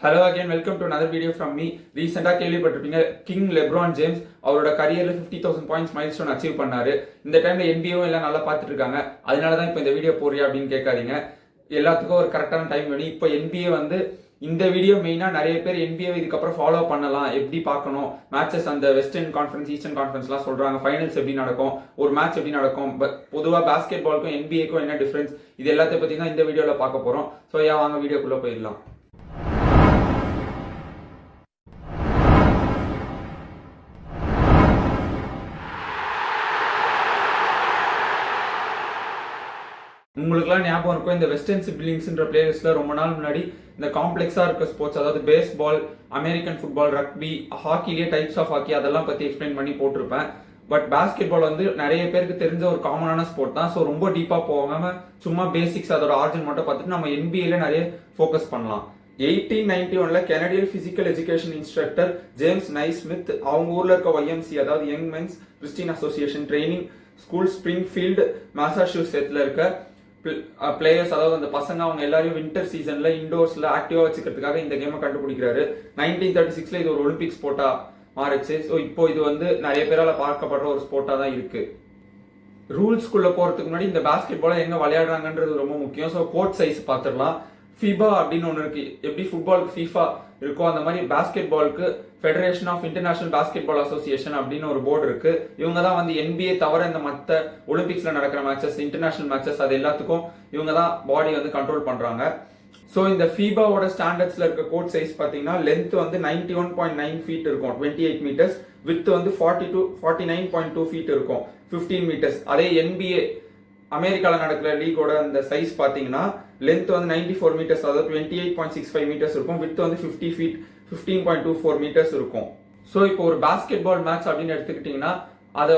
Hello again welcome to another video from me. ரீசெண்டாக கேள்விப்பட்டிருப்பீங்க, king LeBron James அவரோட கரியரில் 50,000 points milestone achieve பண்ணாரு. இந்த டைம்ல NBA எல்லாம் நல்லா பார்த்துட்டு இருக்காங்க. அதனால தான் இப்போ இந்த வீடியோ போறியா அப்படின்னு கேட்காதீங்க. எல்லாத்துக்கும் ஒரு கரெக்டான டைம் வேணும். இப்போ NBA இந்த வீடியோ மெயினாக நிறைய பேர் NBA இதுக்கப்புறம் ஃபாலோ பண்ணலாம், எப்படி பார்க்கணும், மேட்சஸ் அந்த வெஸ்டர்ன் கான்ஃபரன்ஸ் ஈஸ்டர்ன் கான்ஃபரன்ஸ்லாம் சொல்றாங்க, ஃபைனல்ஸ் எப்படி நடக்கும், ஒரு மேட்ச் எப்படி நடக்கும், பொதுவாக பாஸ்கெட் பாலுக்கும் NBAக்கும் என்ன டிஃபரன்ஸ், இது எல்லாத்தையும் பற்றி தான் இந்த வீடியோவில் பார்க்க போகிறோம். ஸோ வாங்க வீடியோக்குள்ளே போயிடலாம். உங்களுக்குலாம் ஞாபகம் இருக்கும், இந்த வெஸ்டர்ன் சிப்லிங்ஸ்ன்ற பிளேலிஸ்ட்ல ரொம்ப நாள் முன்னாடி இந்த காம்ப்ளெக்ஸா இருக்க ஸ்போர்ட்ஸ், அதாவது பேஸ்பால், அமெரிக்கன் ஃபுட்பால், ரக்பி, ஹாக்கிலேயே டைப்ஸ் ஆஃப் ஹாக்கி அதெல்லாம் பத்தி எக்ஸ்பிளைன் பண்ணி போட்டிருப்பேன். பட் பாஸ்கெட் பால் நிறைய பேருக்கு தெரிஞ்ச ஒரு காமனான ஸ்போர்ட் தான். ஸோ ரொம்ப டீப்பா போகாம சும்மா பேசிக்ஸ் அதோட ஆர்ஜின் மட்டும் பார்த்துட்டு நம்ம NBA நிறைய ஃபோக்கஸ் பண்ணலாம். 1891 Canadian physical education instructor James Naismith அவங்க ஊர்ல இருக்க YMC, அதாவது young men's Christian association training school Springfield மாசாசூசெட்ஸ்ல இருக்க பிளேயர்ஸ், அதாவது அந்த பசங்க அவங்க எல்லாரையும் வின்டர் சீசன்ல இண்டோர்ஸ்ல ஆக்டிவா வச்சுக்கிறதுக்காக இந்த கேமை கண்டுபிடிக்கிறாரு. 1936 இது ஒரு ஒலிம்பிக் ஸ்போர்ட்டா மாறிச்சு. ஸோ இப்போ இது நிறைய பேரால் பார்க்கப்படுற ஒரு ஸ்போர்ட்டா தான் இருக்கு. ரூல்ஸ்குள்ள போறதுக்கு முன்னாடி இந்த பாஸ்கெட் பாலை எங்க விளையாடுறாங்கன்றது ரொம்ப முக்கியம். ஸோ கோர்ட் சைஸ் பார்த்துடலாம். FIBA அப்படின்னு ஒன்று இருக்கு. எப்படி ஃபுட்பாலுக்கு FIFA இருக்கோ அந்த மாதிரி பாஸ்கெட் பாலுக்கு federation of international basketball association அப்படின்னு ஒரு போர்டு இருக்கு. இவங்க தான் NBA தவிர இந்த மற்ற ஒலிம்பிக்ஸ்ல நடக்கிற மேட்சஸ், இன்டர்நேஷனல் மேட்சஸ், அது எல்லாத்துக்கும் இவங்க தான் பாடி கண்ட்ரோல் பண்றாங்க. ஸோ இந்த FIBAவோட ஸ்டாண்டர்ட்ஸ்ல இருக்க கோர்ட் சைஸ் பார்த்தீங்கன்னா லென்த் 91.9 ஃபீட் இருக்கும், 28 மீட்டர்ஸ். வித் 49.2 ஃபீட் இருக்கும், 15 மீட்டர்ஸ். அதே NBA அமெரிக்காவில் நடக்கிற லீகோட அந்த சைஸ் பார்த்தீங்கன்னா லென்த் 94 மீட்டர்ஸ், அதாவது 28.65 மீட்டர்ஸ் இருக்கும். வித் 50 ஃபீட், 15.24 மீட்டர்ஸ் இருக்கும். ஸோ இப்போ ஒரு பாஸ்கெட் பால் மேட்ச் அப்படின்னு எடுத்துக்கிட்டீங்கன்னா அதை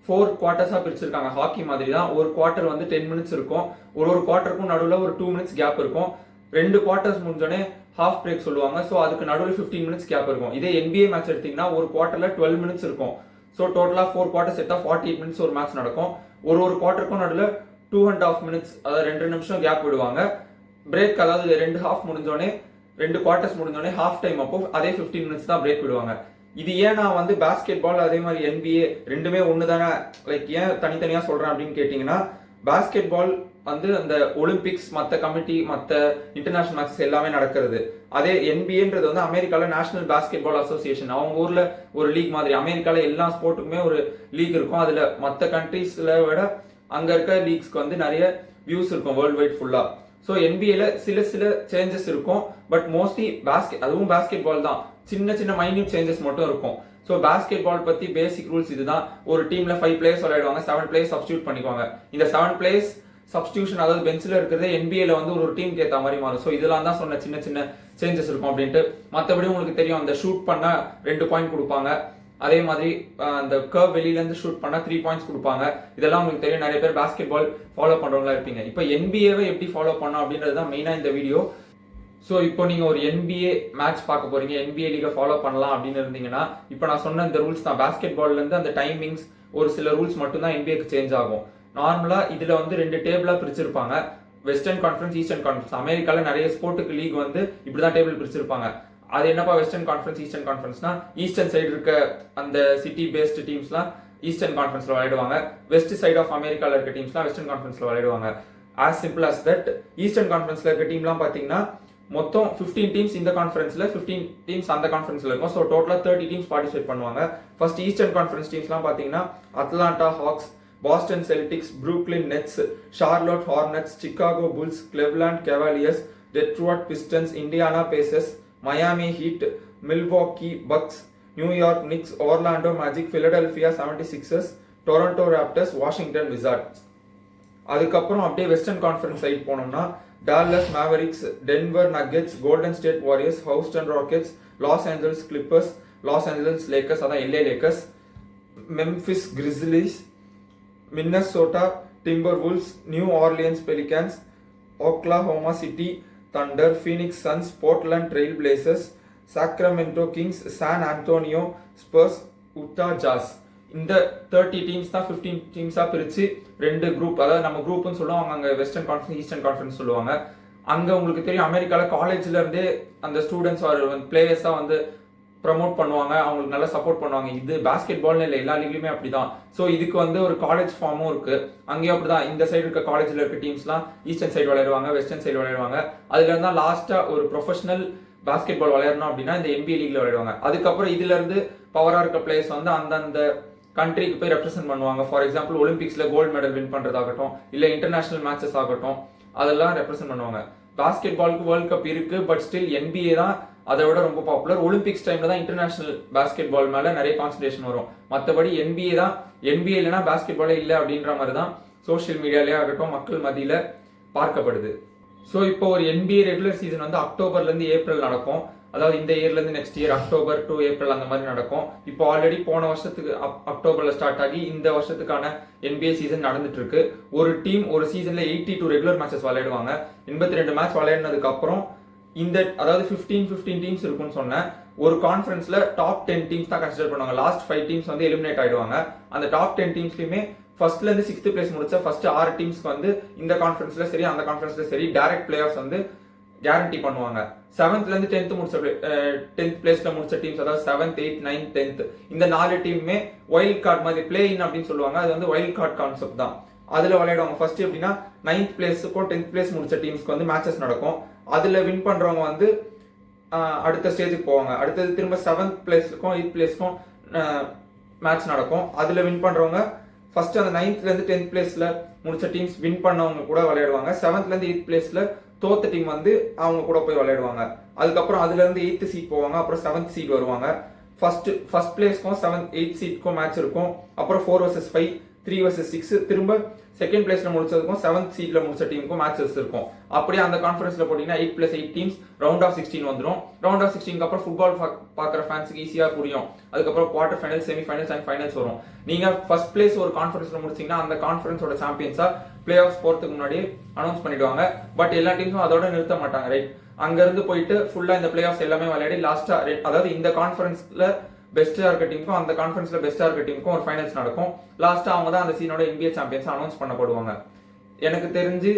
4 குவார்ட்டர்ஸா பிரிச்சிருக்காங்க. ஹாக்கி மாதிரி தான். ஒரு குவார்ட்டர் 10 மினிட்ஸ் இருக்கும். ஒரு குவார்ட்டருக்கும் நடுவில் ஒரு 2 மினிட்ஸ் கேப் இருக்கும். 2 குவார்ட்டர்ஸ் முடிஞ்சோடனே ஹாஃப் பிரேக் சொல்லுவாங்க. ஸோ அதுக்கு நடுவில் 15 மினிட்ஸ் கேப் இருக்கும். இதே NBA மேட்ச் எடுத்தீங்கன்னா ஒரு குவார்ட்டர்ல 12 மினிட்ஸ் இருக்கும். ஸோ டோட்டலா 4 குவார்ட்டர்ஸ் எடுத்தா 48 மினிட்ஸ் ஒரு மேட்ச் நடக்கும். ஒரு குவார்ட்டருக்கும் நடுவில் 2.5 மினிட்ஸ், அதாவது 2 நிமிஷம் கேப் விடுவாங்க. பிரேக், அதாவது 2 ஹாஃப் முடிஞ்சோடனே 2 குவார்ட்டர்ஸ் முடிஞ்சோடனே ஹாஃப் டைம் அப்போ அதே 15 மினிட்ஸ் தான் பிரேக் விடுவாங்க. இது ஏன் நான் பாஸ்கெட் பால் அதே மாதிரி NBA ரெண்டுமே ஒன்று தானே, லைக் ஏன் தனித்தனியா சொல்றேன் அப்படின்னு கேட்டீங்கன்னா, பாஸ்கெட் பால் அந்த ஒலிம்பிக்ஸ், மற்ற கமிட்டி, மற்ற இன்டர்நேஷனல் மேட்சஸ் எல்லாமே நடக்கிறது. அதே NBAன்றது அமெரிக்கால நேஷனல் பாஸ்கெட் பால் அசோசியேஷன், அவங்க ஊர்ல ஒரு லீக் மாதிரி. அமெரிக்கால எல்லா ஸ்போர்ட்டுக்குமே ஒரு லீக் இருக்கும். அதுல மற்ற கண்ட்ரீஸ்ல விட அங்க இருக்க லீக்ஸ்க்கு நிறைய வியூஸ் இருக்கும் வேர்ல்டு வைட் ஃபுல்லா. ஸோ NBAல சில சேஞ்சஸ் இருக்கும். பட் மோஸ்ட்லி அதுவும் பாஸ்கெட் பால் தான், சின்ன மைன்யூட் சேஞ்சஸ் மட்டும் இருக்கும். ஸோ பாஸ்கெட் பால் பத்தி பேசிக் ரூல்ஸ் இதுதான். ஒரு டீம்ல 5 பிளேயர்ஸ் விளையாடுவாங்க, 7 பிளேயர்ஸ் சப்ஸ்டியூட் பண்ணிக்குவாங்க. இந்த 7 பிளேயர்ஸ் சப்ஸ்டியூஷன், அதாவது பெஞ்சில் இருக்கிறது NBAல ஒரு டீமுக்கு ஏற்ற மாதிரி மாறும். ஸோ இதெல்லாம் தான் சொன்ன சின்ன சேஞ்சஸ் இருக்கும் அப்படின்ட்டு. மற்றபடி உங்களுக்கு தெரியும், அந்த ஷூட் பண்ண 2 பாயிண்ட் கொடுப்பாங்க. அதே மாதிரி அந்த கர்வ் வெளியில இருந்து ஷூட் பண்ணா 3 பாயிண்ட்ஸ் கொடுப்பாங்க. இதெல்லாம் உங்களுக்கு தெரியும். நிறைய பேர் பாஸ்கெட் பால் ஃபாலோ பண்றவங்களா இருப்பீங்க. இப்போ NBAவை எப்படி ஃபாலோ பண்ணோம் அப்படின்றது தான் மெயினா இந்த வீடியோ. ஸோ இப்போ நீங்க ஒரு NBA மேட்ச் பார்க்க போறீங்க, NBA லீக ஃபாலோ பண்ணலாம் அப்படின்னு இருந்தீங்கன்னா, இப்போ நான் சொன்ன இந்த ரூல்ஸ் தான். பாஸ்கெட் பால்ல இருந்து அந்த டைமிங்ஸ், ஒரு சில ரூல்ஸ் மட்டும் தான் NBAக்கு சேஞ்ச் ஆகும். நார்மலா இதுல 2 டேபிளா பிரிச்சிருப்பாங்க, வெஸ்டர்ன் கான்ஃபரன்ஸ், ஈஸ்டர்ன் கான்ஃபரன்ஸ். அமெரிக்கால நிறைய ஸ்போர்ட்டுக்கு லீக் இப்படிதான் டேபிள் பிரிச்சிருப்பாங்க. அது என்னப்பா வெஸ்டர்ன் கான்ஃபரன்ஸ், ஈஸ்டர்ன் கான்ஃபரன்ஸ்னா, ஈஸ்டர்ன் சைடு இருக்க அந்த சிட்டி பேஸ்ட் டீம்ஸ்லாம் ஈஸ்டர்ன் கான்ஃபரன்ஸ்ல விளையாடுவாங்க. வெஸ்ட் சைடு ஆஃப் அமெரிக்கால இருக்க டீம்ஸ்லாம் வெஸ்டர்ன் கான்ஃபரன்ஸ்ல விளையாடுவாங்க. As simple as that. Eastern கான்ஃபரன்ஸ்ல இருக்க டீம்லாம் பாத்தீங்கன்னா மொத்தம் 15 டீம்ஸ் இந்த கான்ஃபரன்ஸ்ல, 15 டீம்ஸ் அந்த கான்ஃபரன்ஸ்ல இருக்கும். ஸோ டோட்டலா 30 டீம்ஸ் பார்ட்டிசிபேட் பண்ணுவாங்க. ஃபர்ஸ்ட் ஈஸ்டர்ன் கான்ஃபரன்ஸ் டீம்ஸ்லாம் பாத்தீங்கன்னா Atlanta Hawks, Boston Celtics, Brooklyn Nets, Charlotte Hornets, Chicago Bulls, Cleveland Cavaliers, Detroit Pistons, Indiana Pacers, Miami Heat, Milwaukee Bucks, New York Knicks, Orlando Magic, Philadelphia 76ers, Toronto Raptors, Washington Wizards. அதுக்கப்புறம் அப்படியே western conference side போனோம்னா Dallas Mavericks, Denver Nuggets, Golden State Warriors, Houston Rockets, Los Angeles Clippers, Los Angeles Lakers, அதான் LA Lakers, Memphis Grizzlies, Minnesota டிம்பர்வூல்ஸ், new Orleans Pelicans, Oklahoma City Thunder, Phoenix Suns, Portland Trail Blazers, Sacramento Kings, San Antonio Spurs, Utah Jazz. இந்த 30 teams தான் 15 டீம்ஸா பிரிச்சு 2 group, அதாவது நம்ம குரூப்னு சொல்லுவோம், அவங்க அங்க western conference, eastern conference சொல்லுவாங்க. அங்க உங்களுக்கு தெரியும் அமெரிக்கால காலேஜ்ல இருந்தே அந்த ஸ்டூடெண்ட்ஸ் பிளேயர்ஸ் தான் வந்து ப்ரமோட் பண்ணுவாங்க, அவங்களுக்கு நல்லா சப்போர்ட் பண்ணுவாங்க. இது பாஸ்கெட் பால்னு இல்லை, எல்லா லீக்லயுமே அப்படிதான். ஸோ இதுக்கு வந்து ஒரு காலேஜ் ஃபார்மும் இருக்கு. அங்கேயும் அப்படிதான். இந்த சைடு இருக்க காலேஜ்ல இருக்க டீம்ஸ்லாம் ஈஸ்டர்ன் சைடு விளையாடுவாங்க, வெஸ்டர்ன் சைடு விளையாடுவாங்க. அதுல இருந்தா லாஸ்டா ஒரு ப்ரொஃபஷனல் பாஸ்கெட் பால் விளையாடணும் அப்படின்னா இந்த NBA லீக்ல விளையாடுவாங்க. அதுக்கப்புறம் இதுல இருந்து பவரா இருக்க பிளேயர்ஸ் வந்து அந்தந்த கண்ட்ரிக்கு போய் ரெப்ரசென்ட் பண்ணுவாங்க. ஃபார் எக்ஸாம்பிள் ஒலிம்பிக்ஸ்ல கோல்டு மெடல் வின் பண்றதாகட்டும், இல்ல இன்டர்நேஷனல் மேட்சஸ் ஆகட்டும், அதெல்லாம் ரெப்ரசென்ட் பண்ணுவாங்க. பாஸ்கெட் பாலுக்கு வேர்ல்ட் கப் இருக்கு, பட் ஸ்டில் NBA தான் அதை விட ரொம்ப பாப்புலர். ஒலிம்பிக்ஸ் டைம்ல தான் இன்டர்நேஷனல் பாஸ்கெட் பால் மேல நிறைய கான்சன்ட்ரேஷன் வரும். மற்றபடி NBA தான், NBA இல்லைன்னா பாஸ்கெட் பாலே இல்லை அப்படின்ற மாதிரி தான் சோஷியல் மீடியாலே ஆகட்டும் மக்கள் மத்தியில பார்க்கப்படுது. ஸோ இப்போ ஒரு NBA ரெகுலர் சீசன் வந்து அக்டோபர்ல இருந்து ஏப்ரல் நடக்கும். அதாவது இந்த இயர்ல இருந்து next year October to April அந்த மாதிரி நடக்கும். இப்போ ஆல்ரெடி போன வருஷத்துக்கு அக்டோபர்ல ஸ்டார்ட் ஆகி இந்த வருஷத்துக்கான NBA சீசன் நடந்துட்டு இருக்கு. ஒரு டீம் ஒரு சீசன்ல 82 ரெகுலர் மேட்சஸ் விளையாடுவாங்க. 82 மேட்ச் விளையாடினதுக்கு அப்புறம் இந்த அதாவது 15 டீம்ஸ் இருக்கும்னு சொன்னேன். ஒரு கான்ஃபரன்ஸ்ல டாப் 10 டீம்ஸ் தான் கன்சிடர் பண்ணுவாங்க. லாஸ்ட் 5 டீம்ஸ் வந்து எலிமினேட் ஆயிடுவாங்க. அந்த டாப் 10 டீம்ஸ்லயுமே ஃபர்ஸ்ட்ல இருந்து 6th பிளேஸ் முடிச்ச ஃபர்ஸ்ட் 6 டீம்ஸ்க்கு வந்து இந்த கான்ஃபரன்ஸ்ல சரி அந்த கான்ஃபரன்ஸ்ல சரி டைரக்ட் பிளே ஆஃப்ஸ் வந்து கேரண்டி பண்ணுவாங்க. 7th இருந்து 10th பிளேஸ்ல முடிச்ச டீம்ஸ், அதாவது 7th 8th 9th 10th இந்த 4 டீமுமே வைல்ட் கார்டு மாதிரி பிளே இன் அப்படின்னு சொல்லுவாங்க. அது வந்து வைல்ட் கார்டு கான்செப்ட் தான். அதுல விளையாடுவாங்க. ஃபர்ஸ்ட் எப்படின்னா 9th பிளேஸுக்கும் 10th பிளேஸ் முடிச்ச டீம்ஸ்க்கு வந்து மேட்சஸ் நடக்கும். அதுல வின் பண்றவங்க வந்து அடுத்த ஸ்டேஜுக்கு போவாங்க. அடுத்தது திரும்ப 7th பிளேஸ்க்கும் 8th பிளேஸ்க்கும் மேட்ச் நடக்கும். அதுல வின் பண்றவங்க ஃபர்ஸ்ட் அந்த 9th இருந்து 10th பிளேஸ்ல முடிச்ச டீம்ஸ் வின் பண்ணவங்க கூட விளையாடுவாங்க. 7th இருந்து 8th பிளேஸ்ல தோத்த டீம் வந்து அவங்க கூட போய் விளையாடுவாங்க. அதுக்கப்புறம் அதுல இருந்து 8th சீட் போவாங்க, அப்புறம் 7th சீட் வருவாங்க. ஃபர்ஸ்ட் பிளேஸ்க்கும் 7th 8th சீட்க்கும் மேட்ச் இருக்கும். அப்புறம் 4 vs 5 3 vs 6 திரும்ப செகண்ட் பிளேஸ்ல முடிச்சதுக்கும் 7th சீட்ல முடிச்ச டீமுக்கும் மேட்சஸ் இருக்கும். அப்படியே அந்த கான்ஃபரன்ஸ்ல போட்டீங்கன்னா 8+8 டீம்ஸ் ரவுண்ட் ஆஃப் 16 வந்துடும். ரவுண்ட் ஆஃப் 16க்கு அப்புறம் ஃபுட்பால் பாக்குற ஃபேன்ஸுக்கு ஈஸியா புரியும். அதுக்கப்புறம் quarter final, semi finals and finals வரும். நீங்க ஃபர்ஸ்ட் பிளேஸ் ஒரு கான்ஃபரன்ஸ்ல முடிச்சீங்கன்னா அந்த கான்ஃபரன்ஸோட சாம்பியன்ஸா பிளே ஆஃப் போறதுக்கு முன்னாடி அனௌன்ஸ் பண்ணிடுவாங்க. பட் எல்லா டீம்ஸும் அதோட நிறுத்த மாட்டாங்க, ரைட்? அங்க இருந்து போயிட்டு ஃபுல்லா இந்த பிளே ஆஃப்ஸ் எல்லாமே விளையாடி லாஸ்டா அதாவது இந்த கான்ஃபரன்ஸ்ல பெஸ்டா இருக்க டீமுக்கும் அந்த கான்ஃபரன்ஸ்ல பெஸ்டா இருக்க டீமுக்கும் ஒரு ஃபைனல்ஸ் நடக்கும். லாஸ்டா அவங்க தான் அந்த சீனோட NBA சாம்பியன்ஸ் அனௌன்ஸ் பண்ணப்படுவாங்க. எனக்கு தெரிஞ்சு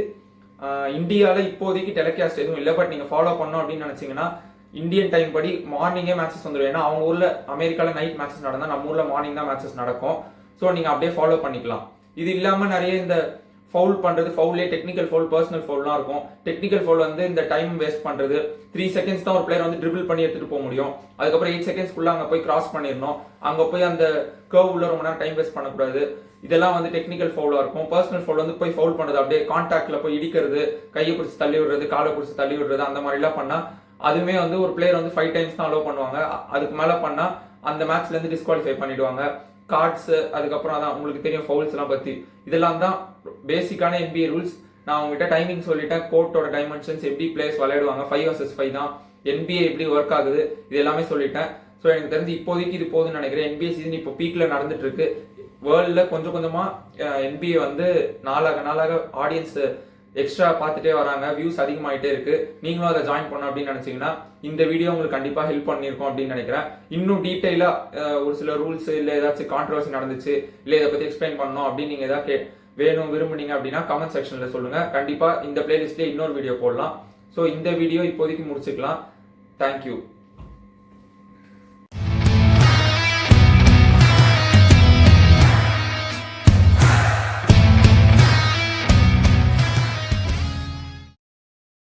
இந்தியால இப்போதைக்கு டெலிகாஸ்ட் எதுவும் இல்லை. பட் நீங்க ஃபாலோ பண்ணோம் அப்படின்னு நினைச்சீங்கன்னா இந்தியன் டைம் படி மார்னிங்கே மேட்சஸ் வந்துடும். ஏன்னா அவங்க ஊர்ல அமெரிக்கால நைட் மேட்சஸ் நடந்தா நம்ம ஊர்ல மார்னிங் தான் மேட்சஸ் நடக்கும். ஸோ நீங்க அப்படியே ஃபாலோ பண்ணிக்கலாம். இது இல்லாம நிறைய இந்த ஃபவுல் பண்றது, ஃபவுலே டெக்னிக்கல் ஃபவுல், பர்சனல் ஃபவுல்லாம் இருக்கும். டெக்னிக்கல் ஃபவுல் வந்து இந்த டைம் வேஸ்ட் பண்றது, 3 செகண்ட்ஸ் தான் ஒரு பிளேயர் வந்து ட்ரிபிள் பண்ணி எடுத்துட்டு போக முடியும். அதுக்கப்புறம் 8 செகண்ட்ஸ்க்குள்ள அங்க போய் கிராஸ் பண்ணிடணும். அங்க போய் அந்த கர்வ் உள்ள ரொம்ப நேரம் டைம் வேஸ்ட் பண்ணக்கூடாது. இதெல்லாம் வந்து டெக்னிக்கல் ஃபவுலா இருக்கும். பர்சனல் ஃபவுல் வந்து போய் ஃபவுல் பண்றது, அப்படியே கான்டாக்ட்ல போய் இடிக்கிறது, கையை பிடிச்சி தள்ளி விடுறது, காலை பிடிச்சி தள்ளி விடுறது, அந்த மாதிரி எல்லாம் பண்ணா அதுவுமே வந்து ஒரு பிளேயர் வந்து 5 டைம்ஸ் தான் அலோவ் பண்ணுவாங்க. அதுக்கு மேல பண்ணா அந்த மேட்ச்ல இருந்து டிஸ்குவாலிஃபை பண்ணிடுவாங்க. கார்ட்ஸ், அதுக்கப்புறம் அதான் உங்களுக்கு தெரியும் ஃபவுல்ஸ் எல்லாம் பத்தி. இதெல்லாம் தான் பேசிக்கான NBA ரூல்ஸ். நான் உங்ககிட்ட டைமிங் சொல்லிட்டேன், கோர்ட்டோட டைமென்ஷன்ஸ், எப்படி பிளேயர்ஸ் விளையாடுவாங்க, 5 vs 5 தான், NBA எப்படி ஒர்க் ஆகுது, இது எல்லாமே சொல்லிட்டேன். ஸோ எனக்கு தெரிஞ்சு இப்போதைக்கு இது போதுன்னு நினைக்கிறேன். NBA சீசன் இப்போ பீக்ல நடந்துட்டு இருக்கு. வேர்ல்ட்ல கொஞ்சம் கொஞ்சமா NBA வந்து நாளாக ஆடியன்ஸ் எக்ஸ்ட்ரா பார்த்துட்டே வராங்க, வியூஸ் அதிகமாயிட்டே இருக்கு. நீங்களும் அதை ஜாயின் பண்ணணும் அப்படின்னு நினைச்சீங்கன்னா இந்த வீடியோ உங்களுக்கு கண்டிப்பா ஹெல்ப் பண்ணிருக்கோம் அப்படின்னு நினைக்கிறேன். இன்னும் டீடைலா ஒரு சில ரூல்ஸ் இல்ல ஏதாச்சும் கான்ட்ரவர்சி நடந்துச்சு இல்ல இதை பத்தி எக்ஸ்பிளைன் பண்ணணும் அப்படின்னு நீங்க ஏதாவது வேணும் விரும்புனீங்க அப்படின்னா கமெண்ட் செக்ஷன்ல சொல்லுங்க. கண்டிப்பா இந்த பிளேலிஸ்ட்ல இன்னொரு வீடியோ போடலாம். ஸோ இந்த வீடியோ இப்போதைக்கு முடிச்சுக்கலாம். தேங்க்யூ.